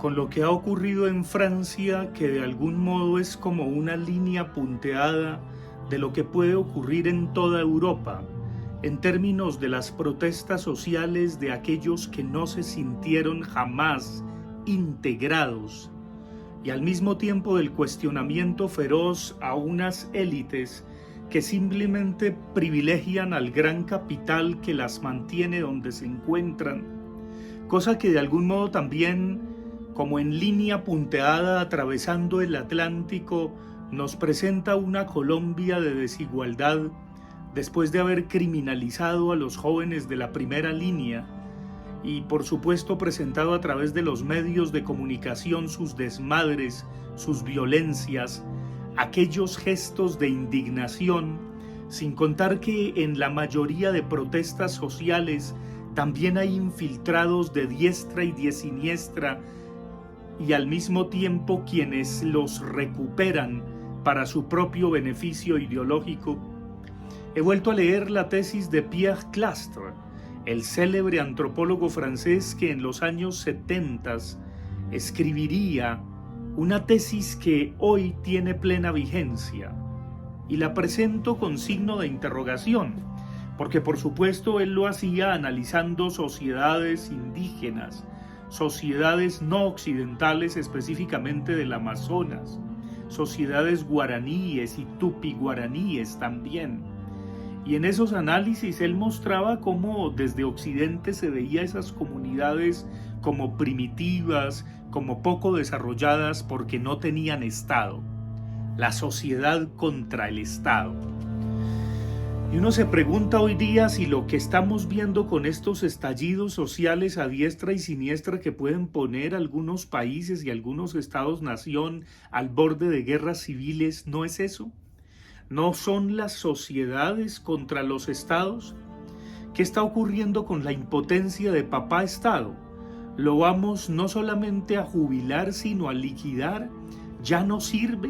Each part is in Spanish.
con lo que ha ocurrido en Francia, que de algún modo es como una línea punteada de lo que puede ocurrir en toda Europa, en términos de las protestas sociales de aquellos que no se sintieron jamás integrados, y al mismo tiempo del cuestionamiento feroz a unas élites que simplemente privilegian al gran capital que las mantiene donde se encuentran, cosa que de algún modo también, como en línea punteada atravesando el Atlántico, nos presenta una Colombia de desigualdad después de haber criminalizado a los jóvenes de la primera línea y por supuesto presentado a través de los medios de comunicación sus desmadres, sus violencias, aquellos gestos de indignación, sin contar que en la mayoría de protestas sociales también hay infiltrados de diestra y de siniestra y al mismo tiempo quienes los recuperan para su propio beneficio ideológico. He vuelto a leer la tesis de Pierre Clastre, el célebre antropólogo francés que en los años 70 escribiría una tesis que hoy tiene plena vigencia, y la presento con signo de interrogación, porque por supuesto él lo hacía analizando sociedades indígenas, sociedades no occidentales, específicamente del Amazonas, sociedades guaraníes y tupi-guaraníes también. Y en esos análisis él mostraba cómo desde Occidente se veía esas comunidades como primitivas, como poco desarrolladas porque no tenían Estado. La sociedad contra el Estado. Y uno se pregunta hoy día si lo que estamos viendo con estos estallidos sociales a diestra y siniestra que pueden poner algunos países y algunos estados-nación al borde de guerras civiles, ¿no es eso? ¿No son las sociedades contra los estados? ¿Qué está ocurriendo con la impotencia de papá Estado? ¿Lo vamos no solamente a jubilar, sino a liquidar? ¿Ya no sirve?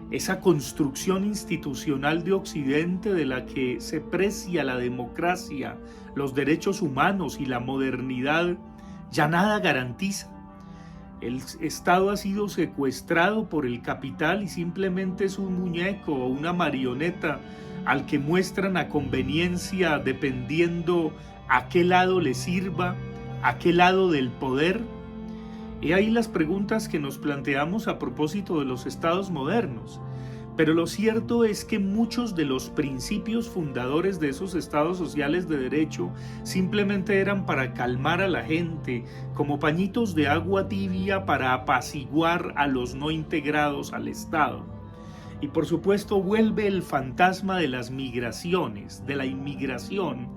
Esa construcción institucional de Occidente de la que se precia la democracia, los derechos humanos y la modernidad, ya nada garantiza. El Estado ha sido secuestrado por el capital y simplemente es un muñeco o una marioneta al que muestran a conveniencia dependiendo a qué lado le sirva, a qué lado del poder. Y ahí las preguntas que nos planteamos a propósito de los estados modernos. Pero lo cierto es que muchos de los principios fundadores de esos estados sociales de derecho simplemente eran para calmar a la gente, como pañitos de agua tibia para apaciguar a los no integrados al Estado. Y por supuesto vuelve el fantasma de las migraciones, de la inmigración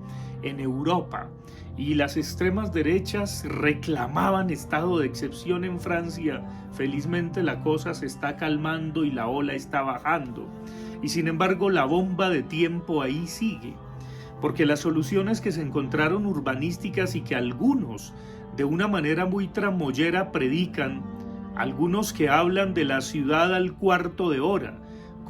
en Europa. Y las extremas derechas reclamaban estado de excepción en Francia. Felizmente la cosa se está calmando y la ola está bajando. Y sin embargo la bomba de tiempo ahí sigue. Porque las soluciones que se encontraron urbanísticas y que algunos de una manera muy tramoyera predican, algunos que hablan de la ciudad al cuarto de hora,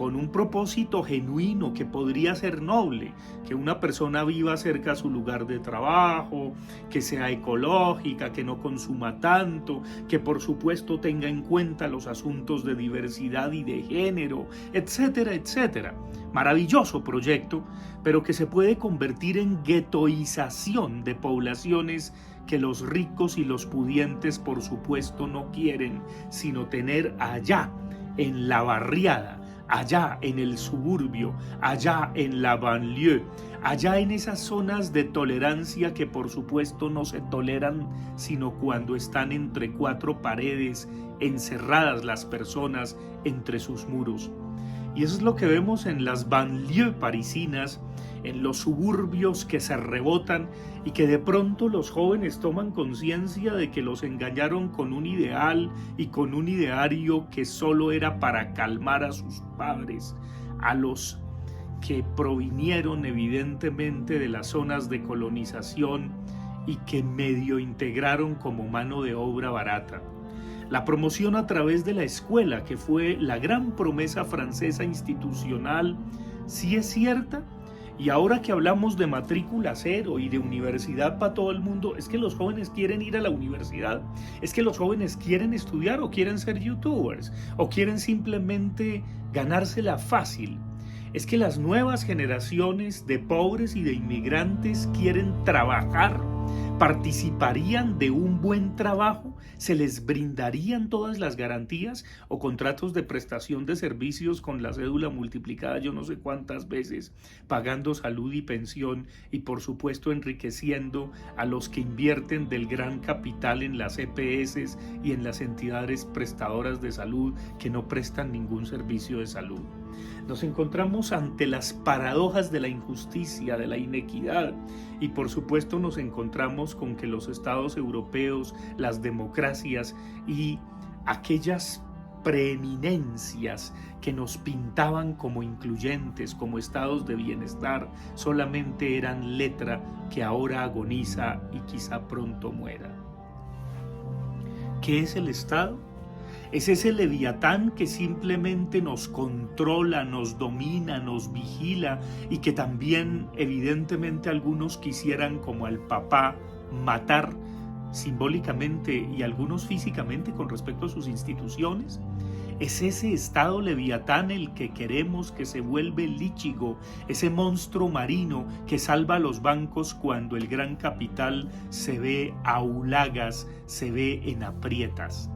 con un propósito genuino que podría ser noble, que una persona viva cerca a su lugar de trabajo, que sea ecológica, que no consuma tanto, que por supuesto tenga en cuenta los asuntos de diversidad y de género, etcétera, etcétera. Maravilloso proyecto, pero que se puede convertir en guetoización de poblaciones que los ricos y los pudientes por supuesto no quieren, sino tener allá, en la barriada, allá en el suburbio, allá en la banlieue, allá en esas zonas de tolerancia que por supuesto no se toleran sino cuando están entre cuatro paredes, encerradas las personas entre sus muros. Y eso es lo que vemos en las banlieues parisinas, en los suburbios que se rebotan y que de pronto los jóvenes toman conciencia de que los engañaron con un ideal y con un ideario que solo era para calmar a sus padres, a los que provinieron evidentemente de las zonas de colonización y que medio integraron como mano de obra barata. La promoción a través de la escuela, que fue la gran promesa francesa institucional, sí es cierta, Y ahora que hablamos de matrícula cero y de universidad para todo el mundo, es que los jóvenes quieren ir a la universidad, es que los jóvenes quieren estudiar o quieren ser youtubers o quieren simplemente ganársela fácil. Es que las nuevas generaciones de pobres y de inmigrantes quieren trabajar, participarían de un buen trabajo, se les brindarían todas las garantías o contratos de prestación de servicios con la cédula multiplicada yo no sé cuántas veces, pagando salud y pensión y por supuesto enriqueciendo a los que invierten del gran capital en las EPS y en las entidades prestadoras de salud que no prestan ningún servicio de salud. Nos encontramos ante las paradojas de la injusticia, de la inequidad, y por supuesto nos encontramos con que los estados europeos, las democracias y aquellas preeminencias que nos pintaban como incluyentes, como estados de bienestar, solamente eran letra que ahora agoniza y quizá pronto muera. ¿Qué es el Estado? Es ese leviatán que simplemente nos controla, nos domina, nos vigila y que también evidentemente algunos quisieran como al papá matar simbólicamente y algunos físicamente con respecto a sus instituciones. Es ese estado leviatán el que queremos que se vuelve líchigo, ese monstruo marino que salva a los bancos cuando el gran capital se ve a hulagas, se ve en aprietas.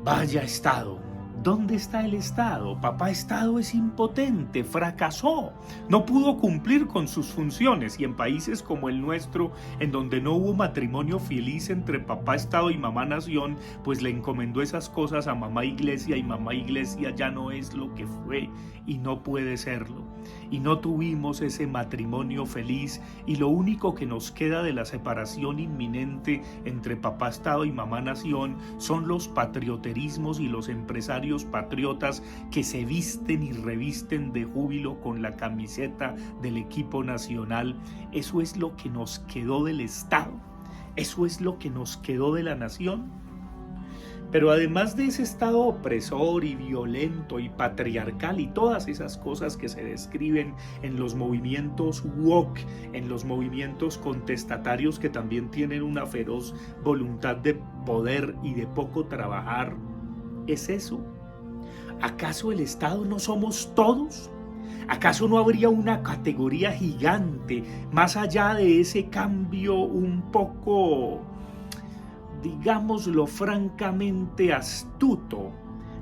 Vaya Estado, ¿dónde está el Estado? Papá Estado es impotente, fracasó, no pudo cumplir con sus funciones y en países como el nuestro, en donde no hubo matrimonio feliz entre papá Estado y mamá Nación, pues le encomendó esas cosas a mamá Iglesia y mamá Iglesia ya no es lo que fue y no puede serlo. Y no tuvimos ese matrimonio feliz y lo único que nos queda de la separación inminente entre papá Estado y mamá Nación son los patrioterismos y los empresarios patriotas que se visten y revisten de júbilo con la camiseta del equipo nacional. Eso es lo que nos quedó del Estado, eso es lo que nos quedó de la nación. Pero además de ese estado opresor y violento y patriarcal y todas esas cosas que se describen en los movimientos woke, en los movimientos contestatarios que también tienen una feroz voluntad de poder y de poco trabajar, ¿es eso? ¿Acaso el Estado no somos todos? ¿Acaso no habría una categoría gigante más allá de ese cambio un poco, digámoslo francamente, astuto,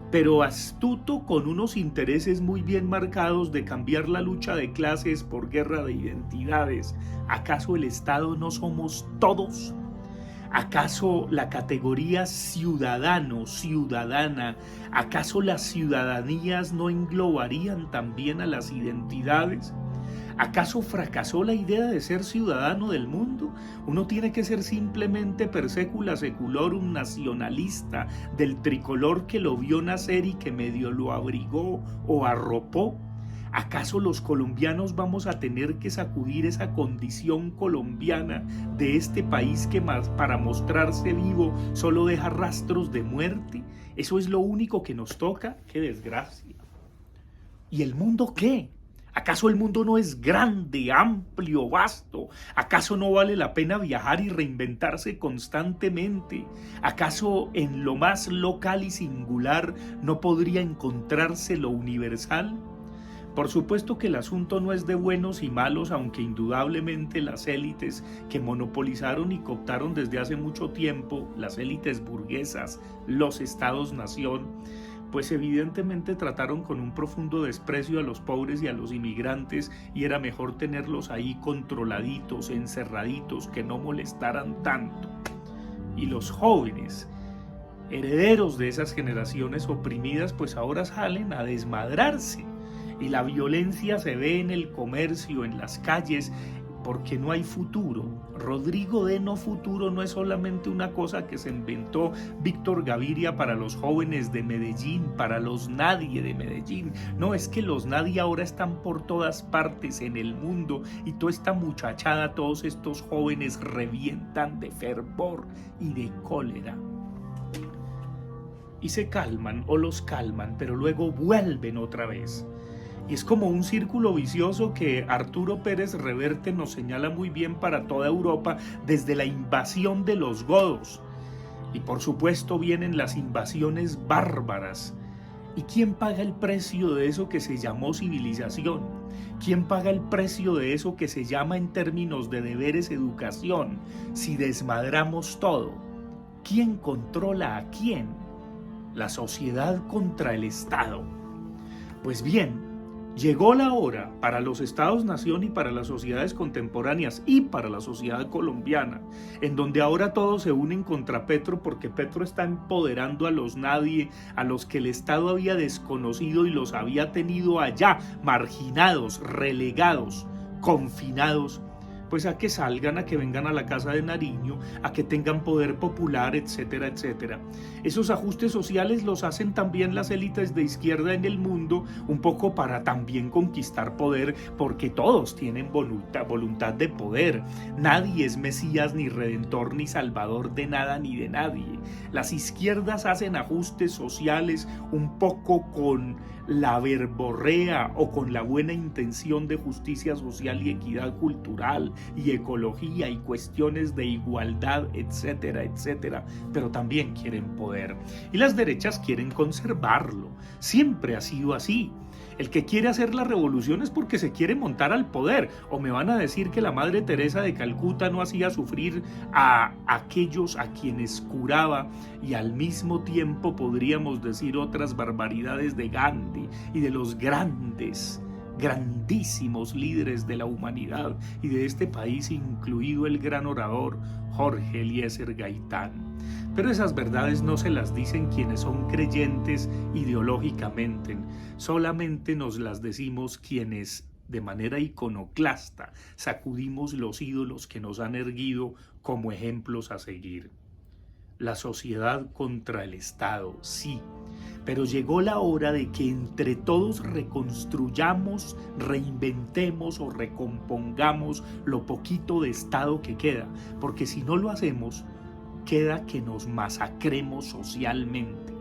pero astuto con unos intereses muy bien marcados de cambiar la lucha de clases por guerra de identidades? ¿Acaso el Estado no somos todos? ¿Acaso la categoría ciudadano, ciudadana, acaso las ciudadanías no englobarían también a las identidades? ¿Acaso fracasó la idea de ser ciudadano del mundo? Uno tiene que ser simplemente per secula seculorum nacionalista, del tricolor que lo vio nacer y que medio lo abrigó o arropó. ¿Acaso los colombianos vamos a tener que sacudir esa condición colombiana de este país que para mostrarse vivo solo deja rastros de muerte? ¿Eso es lo único que nos toca? ¡Qué desgracia! ¿Y el mundo qué? ¿Acaso el mundo no es grande, amplio, vasto? ¿Acaso no vale la pena viajar y reinventarse constantemente? ¿Acaso en lo más local y singular no podría encontrarse lo universal? Por supuesto que el asunto no es de buenos y malos, aunque indudablemente las élites que monopolizaron y cooptaron desde hace mucho tiempo, las élites burguesas, los estados-nación, pues evidentemente trataron con un profundo desprecio a los pobres y a los inmigrantes y era mejor tenerlos ahí controladitos, encerraditos, que no molestaran tanto. Y los jóvenes, herederos de esas generaciones oprimidas, pues ahora salen a desmadrarse. Y la violencia se ve en el comercio, en las calles, porque no hay futuro. Rodrigo de no futuro no es solamente una cosa que se inventó Víctor Gaviria para los jóvenes de Medellín, para los nadie de Medellín. No, es que los nadie ahora están por todas partes en el mundo y toda esta muchachada, todos estos jóvenes revientan de fervor y de cólera. Y se calman o los calman, pero luego vuelven otra vez. Y es como un círculo vicioso que Arturo Pérez Reverte nos señala muy bien para toda Europa desde la invasión de los godos. Y por supuesto vienen las invasiones bárbaras. ¿Y quién paga el precio de eso que se llamó civilización? ¿Quién paga el precio de eso que se llama en términos de deberes educación si desmadramos todo? ¿Quién controla a quién? La sociedad contra el Estado. Pues bien, llegó la hora para los Estados-nación y para las sociedades contemporáneas y para la sociedad colombiana, en donde ahora todos se unen contra Petro porque Petro está empoderando a los nadie, a los que el Estado había desconocido y los había tenido allá, marginados, relegados, confinados, pues a que salgan, a que vengan a la Casa de Nariño, a que tengan poder popular, etcétera, etcétera. Esos ajustes sociales los hacen también las élites de izquierda en el mundo, un poco para también conquistar poder, porque todos tienen voluntad de poder. Nadie es Mesías, ni Redentor, ni Salvador de nada ni de nadie. Las izquierdas hacen ajustes sociales un poco con la verborrea o con la buena intención de justicia social y equidad cultural y ecología y cuestiones de igualdad, etcétera, etcétera, pero también quieren poder. Y las derechas quieren conservarlo. Siempre ha sido así. El que quiere hacer la revolución es porque se quiere montar al poder. O me van a decir que la Madre Teresa de Calcuta no hacía sufrir a aquellos a quienes curaba, y al mismo tiempo podríamos decir otras barbaridades de Gandhi y de los grandísimos líderes de la humanidad y de este país, incluido el gran orador Jorge Eliezer Gaitán. Pero esas verdades no se las dicen quienes son creyentes ideológicamente, solamente nos las decimos quienes de manera iconoclasta sacudimos los ídolos que nos han erguido como ejemplos a seguir. La sociedad contra el Estado, sí, pero llegó la hora de que entre todos reconstruyamos, reinventemos o recompongamos lo poquito de Estado que queda, porque si no lo hacemos, queda que nos masacremos socialmente,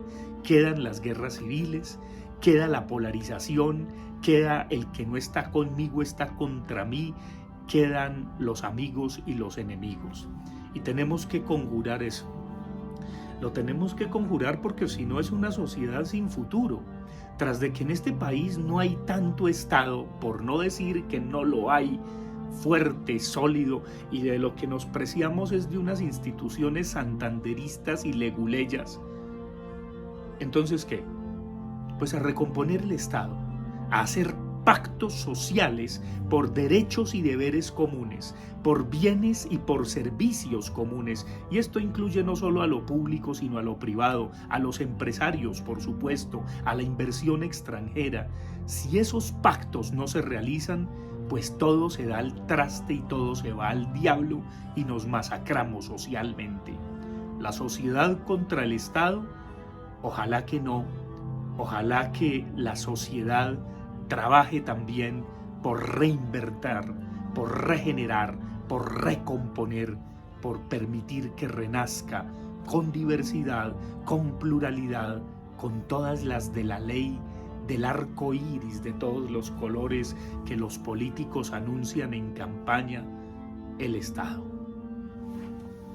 quedan las guerras civiles, queda la polarización, queda el que no está conmigo está contra mí, quedan los amigos y los enemigos. Y tenemos que conjurar eso. Lo tenemos que conjurar porque si no es una sociedad sin futuro. Tras de que en este país no hay tanto Estado, por no decir que no lo hay, fuerte, sólido, y de lo que nos preciamos es de unas instituciones santanderistas y leguleyas. Entonces, ¿qué? Pues a recomponer el Estado, a hacer pactos sociales por derechos y deberes comunes, por bienes y por servicios comunes. Y esto incluye no solo a lo público, sino a lo privado, a los empresarios, por supuesto, a la inversión extranjera. Si esos pactos no se realizan, pues todo se da al traste y todo se va al diablo y nos masacramos socialmente. La sociedad contra el Estado, ojalá que no, ojalá que la sociedad trabaje también por reinvertir, por regenerar, por recomponer, por permitir que renazca con diversidad, con pluralidad, con todas las de la ley del arco iris de todos los colores que los políticos anuncian en campaña, el Estado.